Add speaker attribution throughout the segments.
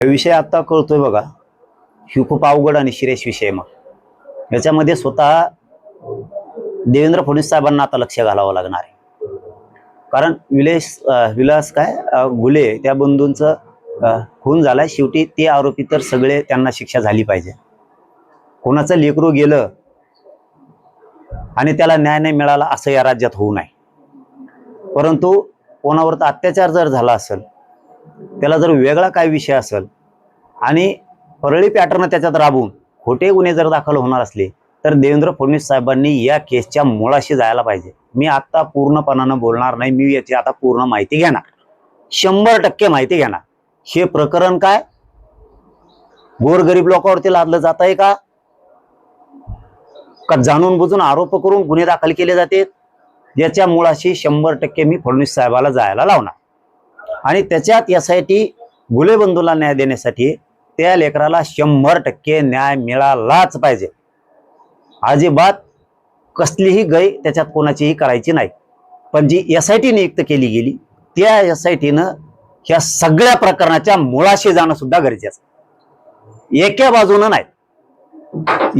Speaker 1: विषय आता कळतोय बघा, ही खूप अवघड आणि सिरियस विषय. मग याच्यामध्ये स्वतः देवेंद्र फडणवीस साहेबांना आता लक्ष घालावं लागणार आहे. कारण विलास घुले त्या बंधूंचं खून झालाय. शेवटी ते आरोपी तर सगळे, त्यांना शिक्षा झाली पाहिजे. कोणाचं लेकरू गेलं आणि त्याला न्याय नाही मिळाला असं या राज्यात होऊ नये. परंतु कोणावर तर अत्याचार जर झाला असेल, त्याला जर वेगळा काय विषय असेल आणि परळी पॅटर्न त्याच्यात राबवून खोटे गुन्हे जर दाखल होणार असले, तर देवेंद्र फडणवीस साहेबांनी या केसच्या मुळाशी जायला पाहिजे. मी आता पूर्णपणानं बोलणार नाही, मी याची आता पूर्ण माहिती घेणार, 100% माहिती घेणार. हे प्रकरण काय गोरगरीब लोकांवरती लादलं जात आहे का जाणून बुजून आरोप करून गुन्हे दाखल केले जाते, याच्या मुळाशी 100% मी फडणवीस साहेबाला जायला लावणार. आणि त्याच्यात SIT घुले बंधूला न्याय देण्यासाठी त्या लेकराला 100% न्याय मिळालाच पाहिजे. अजिबात कसलीही गय त्याच्यात कोणाचीही करायची नाही. पण जी SIT नियुक्त केली गेली, त्या SITनं ह्या सगळ्या प्रकरणाच्या मुळाशी जाणं सुद्धा गरजेचं. एका बाजूनं नाही.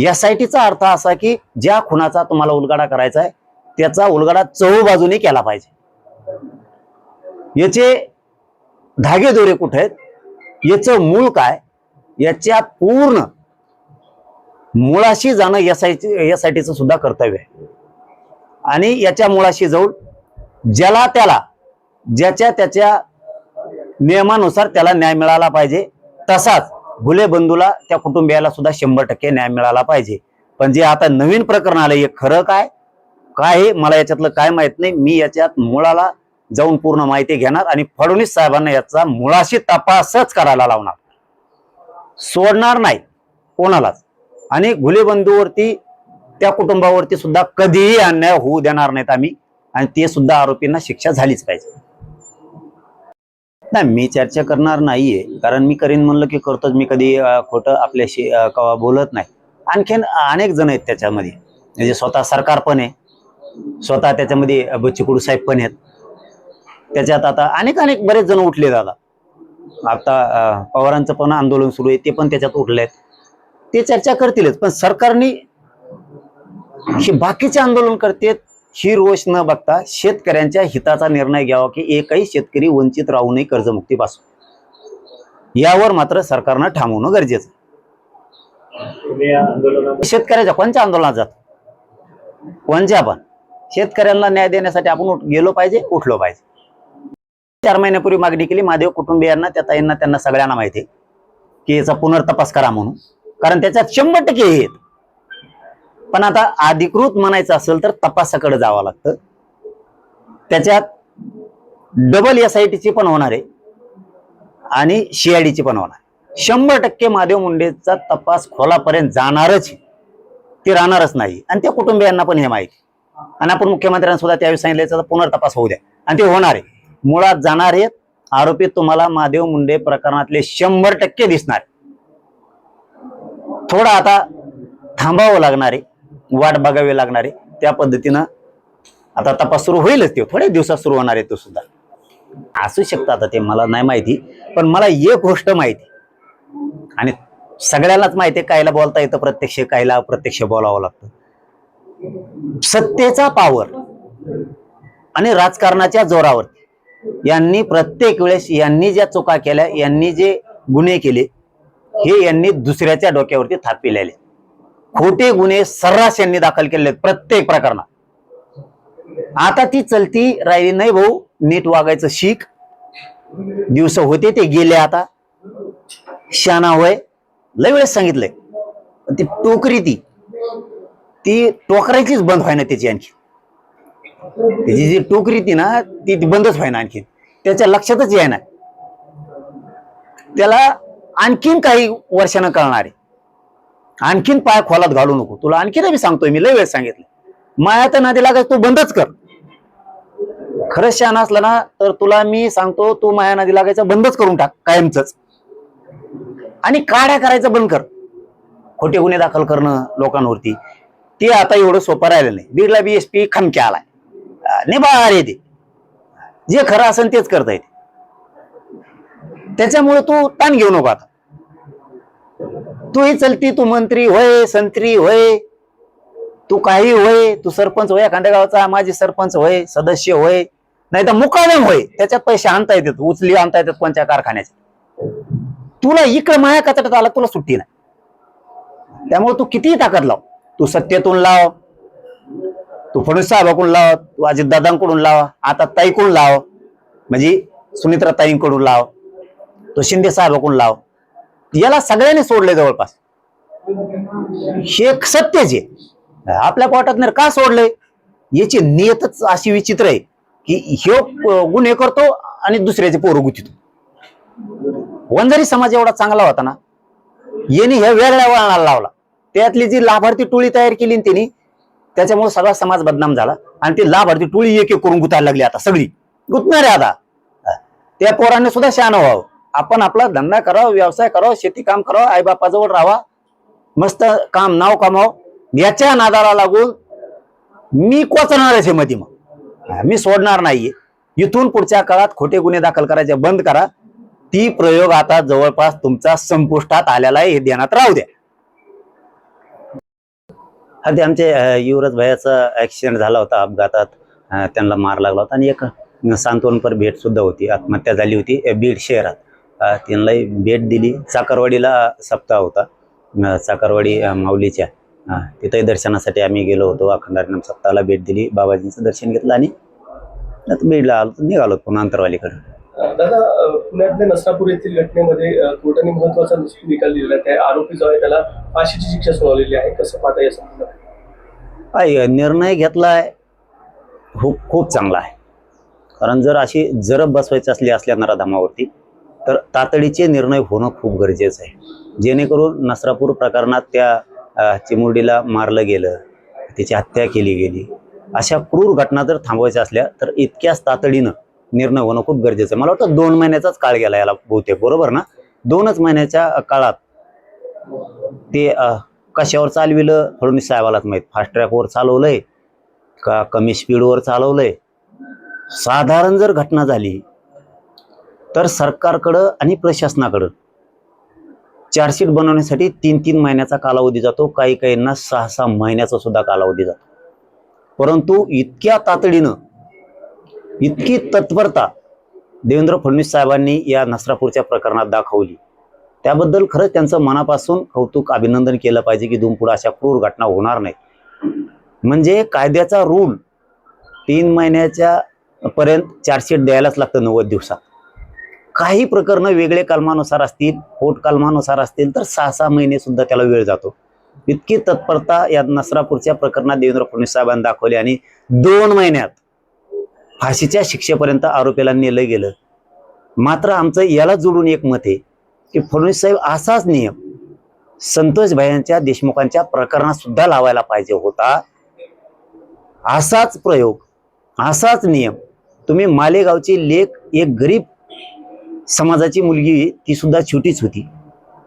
Speaker 1: SITचा अर्थ असा की ज्या खुनाचा तुम्हाला उलगडा करायचा आहे, त्याचा उलगडा चहूबाजूने केला पाहिजे. याचे धागेदोरे कुठे आहेत, याचं मूळ काय, याच्या पूर्ण मुळाशी जाणं SITचं सुद्धा कर्तव्य आहे. आणि याच्या मुळाशी जाऊन ज्याला त्याला ज्याच्या त्याच्या नियमानुसार त्याला न्याय मिळाला पाहिजे. तसाच घुले बंधूला, त्या कुटुंबियाला सुद्धा 100% न्याय मिळाला पाहिजे. पण जे आता नवीन प्रकरण आलं, हे खरं काय काय मला याच्यातलं काय माहित नाही. मी याच्यात मुळाला जाऊन पूर्ण माहिती घेणार आणि फडणवीस साहेबांना याचा मुळाशी तपासच करायला लावणार, सोडणार नाही कोणालाच. आणि घुले बंधूवरती, त्या कुटुंबावरती सुद्धा कधीही अन्याय होऊ देणार नाहीत आम्ही. आणि ते सुद्धा आरोपींना शिक्षा झालीच पाहिजे. नाही, मी चर्चा करणार नाहीये, कारण मी करीन म्हणलं की करतोच. मी कधी खोटं आपल्याशी बोलत नाही. आणखीन अनेक जण आहेत त्याच्यामध्ये, म्हणजे स्वतः सरकार पण आहे, स्वतः त्याच्यामध्ये बच्चू कडू साहेब पण आहेत त्याच्यात. आता अनेक बरेच जण उठले दादा. आता पवारांचं पण आंदोलन सुरू आहे, ते पण त्याच्यात उठलेत. ते चर्चा करतीलच. पण सरकारने हे बाकीचे आंदोलन करतेत, ही रोष न बघता शेतकऱ्यांच्या हिताचा निर्णय घ्यावा की एकही शेतकरी वंचित राहू नये कर्जमुक्तीपासून. यावर मात्र सरकारनं ठामवणं गरजेचं. शेतकऱ्याच्या कोणत्या आंदोलनात जातो, कोणत्या पण शेतकऱ्यांना न्याय देण्यासाठी आपण गेलो पाहिजे, उठलो पाहिजे. 4 महिन्यापूर्वी मागणी केली महादेव कुटुंबियांना, त्या ताईंना, त्यांना सगळ्यांना माहिती आहे की याचा पुनर्तपास करा म्हणून, कारण त्याच्यात 100% हे. पण आता अधिकृत म्हणायचं असेल तर तपासाकडे जावं लागतं. त्याच्यात डबल SITची पण होणार आहे आणि CIDची पण होणार. 100% महादेव मुंडेचा तपास खोलापर्यंत जाणारच, ते राहणारच नाही. आणि त्या कुटुंबियांना पण हे माहिती. आणि आपण मुख्यमंत्र्यांना सुद्धा त्यावेळी सांगितलं त्याचा पुनर्तपास होऊ द्या, आणि ते होणार आहे. मुळात जाणार आहेत आरोपी तुम्हाला महादेव मुंडे प्रकरणातले 100% दिसणार. थोडं आता थांबावं लागणार आहे, वाट बघावी लागणार आहे. त्या पद्धतीनं आता तपास सुरू होईलच. ते थोड्या दिवसात सुरू होणार आहे. तो सुद्धा असू शकतं, आता ते मला नाही माहिती. पण मला एक गोष्ट माहिती, आणि सगळ्यांनाच माहिती आहे, कायला बोलता येतं प्रत्यक्ष, कायला अप्रत्यक्ष बोलावं लागतं. सत्तेचा पावर आणि राजकारणाच्या जोरावरती यांनी प्रत्येक वेळेस, यांनी ज्या चुका केल्या, यांनी जे गुन्हे केले, हे यांनी दुसऱ्याच्या डोक्यावरती थापिलेले. खोटे गुन्हे सर्रास यांनी दाखल केले प्रत्येक प्रकरणात. आता ती चलती राहिली नाही भाऊ, नीट वागायचं शिक. दिवस होते ते गेले. आता शाना होय, लय वेळेस सांगितलंय. ती टोकरी ती टोकरायचीच बंद व्हायना त्याची. आणखी त्याची जी टोकरी ना, ती बंदच व्हायना आणखी. त्याच्या लक्षातच येईना. त्याला आणखीन काही वर्षानं कळणार आहे. आणखीन पाय खोलात घालू नको. तुला आणखीन मी सांगतोय, मी लय वेळेस सांगितलं, मायात नादी लागायचं तू बंदच कर. खरंच शहाणा असला ना तर तुला मी सांगतो, तू माया नादी लागायचं बंदच करून टाक कायमच. आणि काड्या करायचं बंद कर. खोटे गुन्हे दाखल करणं लोकांवरती, ते आता एवढं सोपं राहिलं नाही. बीडला BSP खमक्या आलाय, निबार येते. जे खरं असेल तेच करता येते. त्याच्यामुळे तू ताण घेऊ नको आता. तूही चलती, तू मंत्री होय, संत्री होय, तू काही होय, तू सरपंच होय एखाद्या गावाचा, माजी सरपंच होय, सदस्य होय, नाही तर मुकादम होय, त्याच्यात पैसे आणता येतात, उचली आणता येतात कोणत्या कारखान्याचे. तुला इकडे माया कचड्यात आला, तुला सुट्टी नाही. त्यामुळे तू कितीही ताकद लाव, तू सत्तेतून लाव, तू फडणवीस साहेबाकडून लाव, तू अजितदादांकडून लाव, आता ताईकडून लाव, म्हणजे सुनित्रा ताईंकडून लाव, तो शिंदे साहेबाकडून लाव, याला सगळ्यांनी सोडले जवळपास. हे सत्यच आहे. आपल्या पोटात का सोडलंय, याची नियतच अशी विचित्र आहे की ह्यो गुन्हे करतो आणि दुसऱ्याचे पोरं गुतीतो. वंजारी समाज एवढा चांगला होता ना, यांनी ह्या वेगळ्या वळणाला लावला. त्यातली जी लाभार्थी टोळी तयार केली त्यांनी, त्याच्यामुळे सगळा समाज बदनाम झाला. आणि ती लाभार्थी टोळी एक एक करून गुतायला लागली, आता सगळी गुतणार आहे. आता त्या पोरांनी सुद्धा शहाणं व्हावं. आपण आपला धंदा करावा, व्यवसाय करावा, शेती काम करावं, आईबापाजवळ राहावा, मस्त काम नाव कमाव. याच्या नादाला लागून मी कोचणारच आहे मध्ये, मग मी सोडणार नाहीये. इथून पुढच्या काळात खोटे गुन्हे दाखल करायचे बंद करा. ती प्रयोग आता जवळपास तुमचा संपुष्टात आलेला आहे, हे ध्यानात राहू द्या. आधी आमचे युवराज भैयाचा ऍक्सिडेंट झाला होता अपघातात, त्यांना मार लागला होता आणि एक सांत्वनपर भेट सुद्धा होती. आत्महत्या झाली होती बीड शहरात. त्यांना भेट दिली. चाकरवाडीला सप्ताह होता, चाकरवाडी माऊलीच्या, तिथंही दर्शनासाठी आम्ही गेलो होतो. अखंड हरिनाम सप्ताहाला भेट दिली, बाबाजींचं दर्शन घेतलं आणि बीडला आलो, निघालो पुन्हा अंतरवालीकडे.
Speaker 2: दादा, पुण्यातल्या नसरापूर येथील घटनेमध्ये कोर्टाने महत्वाचा निकाल दिलेला आहे. त्या आरोपी जो आहे त्याला फाशीची शिक्षा सुनावलेली आहे. कसं पाहता या संदर्भात?
Speaker 1: निर्णय घेतलाय खूप चांगला आहे. कारण जर अशी जरब बसवायची असल्या नराधमावरती, तर तातडीचे निर्णय होणं खूप गरजेचं आहे. जेणेकरून नसरापूर प्रकरणात त्या चिमुरडीला मारलं गेलं, तिची हत्या केली गेली, अशा क्रूर घटना जर थांबवायच्या असल्या तर इतक्याच तातडीनं निर्णय होणं खूप गरजेचं आहे. मला वाटतं 2 महिन्याचाच काळ गेला याला बहुतेक, बरोबर ना? 2च महिन्याच्या काळात ते कशावर चालविलं फडणवीस साहेबालाच माहीत. फास्ट ट्रॅकवर चालवलंय का कमी स्पीडवर चालवलंय? साधारण जर घटना झाली तर सरकारकडं आणि प्रशासनाकडं चार्जशीट बनवण्यासाठी 3-3 महिन्याचा कालावधी जातो, काही काहींना 6-6 महिन्याचा सुद्धा कालावधी जातो. परंतु इतक्या तातडीनं, इतकी तत्परता देवेंद्र फडणवीस साहेबांनी या नसरापूरच्या प्रकरणात दाखवली, त्याबद्दल खरंच त्यांचं मनापासून कौतुक, अभिनंदन केलं पाहिजे की इथून पुढे अशा क्रूर घटना होणार नाहीत. म्हणजे कायद्याचा रूल 3 महिन्याच्या पर्यंत चार्जशीट द्यायलाच लागतं 90 दिवसात. काही प्रकरणं वेगळे कलमानुसार असतील, पोट कलमानुसार असतील तर 6-6 महिने सुद्धा त्याला वेळ जातो. इतकी तत्परता या नसरापूरच्या प्रकरणात देवेंद्र फडणवीस साहेबांनी दाखवली आणि 2 महिन्यात फाशीच्या शिक्षेपर्यंत आरोपीला नेलं गेलं. मात्र आमचं याला जोडून एक मत आहे की फडणवीस साहेब असाच नियम संतोष भाईंच्या देशमुखांच्या प्रकरणात सुद्धा लावायला पाहिजे होता. असाच प्रयोग, असाच नियम तुम्ही मालेगावची लेक, एक गरीब समाजाची मुलगी, ती सुद्धा छोटीच होती,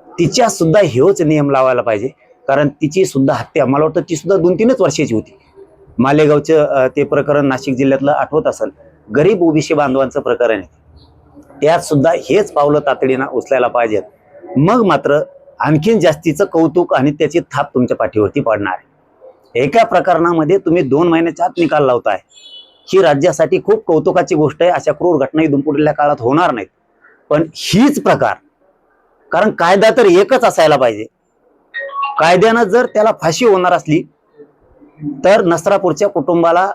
Speaker 1: तिच्या सुद्धा हेच नियम लावायला पाहिजे. कारण तिची सुद्धा हत्या, मला वाटतं ती सुद्धा 2-3च वर्षाची होती. मालेगावचं ते प्रकरण नाशिक जिल्ह्यातलं आठवत असेल, गरीब ओबीसी बांधवांचं प्रकरण आहे. त्यात सुद्धा हेच पावलं तातडीनं उचलायला पाहिजेत. मग मात्र आणखीन जास्तीचं कौतुक आणि त्याची थाप तुमच्या पाठीवरती पडणार आहे. एका प्रकरणामध्ये तुम्ही 2 महिन्याच्या आत निकाल लावताय, ही राज्यासाठी खूप कौतुकाची गोष्ट आहे. अशा क्रूर घटना इथून पुढल्या काळात होणार नाहीत. पण हीच प्रकार, कारण कायदा तर एकच असायला पाहिजे. कायद्यानं जर त्याला फाशी होणार असली तर नसरापूरच्या कुटुंबाला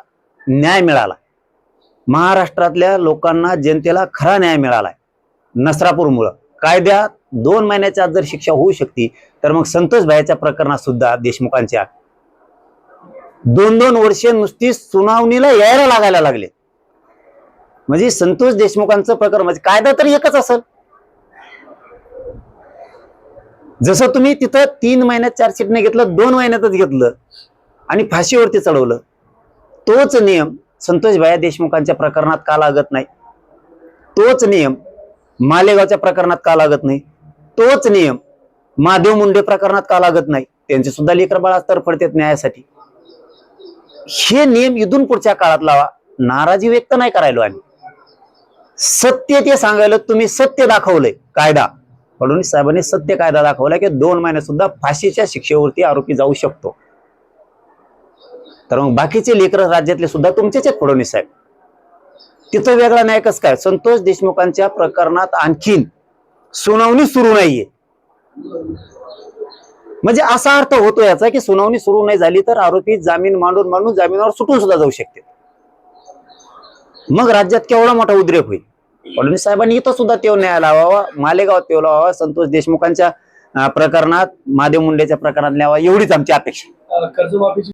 Speaker 1: न्याय मिळाला, महाराष्ट्रातल्या लोकांना, जनतेला खरा न्याय मिळालाय नसरापूरमुळं. कायद्यात 2 महिन्याच्या आत जर शिक्षा होऊ शकते, तर मग संतोष भाईच्या प्रकरणात सुद्धा देशमुखांच्या 2-2 वर्षे नुसती सुनावणीला यायला लागायला लागले. म्हणजे संतोष देशमुखांचं प्रकरण, म्हणजे कायदा तरी एकच असेल. जसं तुम्ही तिथं 3 महिन्यात चार्जशीटने घेतलं, 2 महिन्यातच घेतलं आणि फाशीवरती चढवलं, तोच नियम संतोष भाई देशमुखांच्या प्रकरणात का लागत नाही? तोच नियम मालेगावच्या प्रकरणात का लागत नाही? तोच नियम महादेव मुंडे प्रकरणात का लागत नाही? त्यांचे सुद्धा लेकर बाळा तडफडतात न्यायासाठी. हे नियम इथून पुढच्या काळात लावा. नाराजी व्यक्त नाही करायलो आम्ही, सत्य ते सांगायला. तुम्ही सत्य दाखवलंय, कायदा फडणवीस साहेबांनी सत्य कायदा दाखवला की 2 महिने सुद्धा फाशीच्या शिक्षेवरती आरोपी जाऊ शकतो. तर मग बाकीचे लेकर राज्यातले सुद्धा तुमचेच आहेत फडणवीस साहेब. तिथं वेगळा न्याय कसं काय? संतोष देशमुखांच्या प्रकरणात आणखीन सुनावणी सुरू नाहीये. म्हणजे असा अर्थ होतो याचा की सुनावणी सुरू नाही झाली तर आरोपी जामीन मांडून जामिनावर सुटून सुद्धा जाऊ शकते. मग राज्यात केवढा मोठा उद्रेक होईल. फडणवीस साहेबांनी इथं सुद्धा तेव न्याय लावावा, मालेगावात तेव लावावा, संतोष देशमुखांच्या प्रकरणात, महादेव मुंडेच्या प्रकरणात न्यावा, एवढीच आमची अपेक्षा.
Speaker 2: कर्जमाफीची